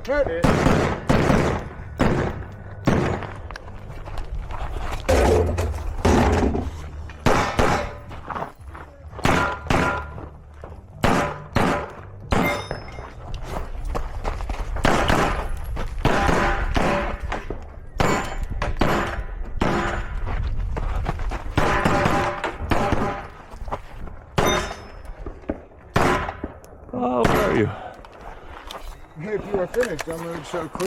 Hit. Oh, where are you? If you are finished, I'm going to show.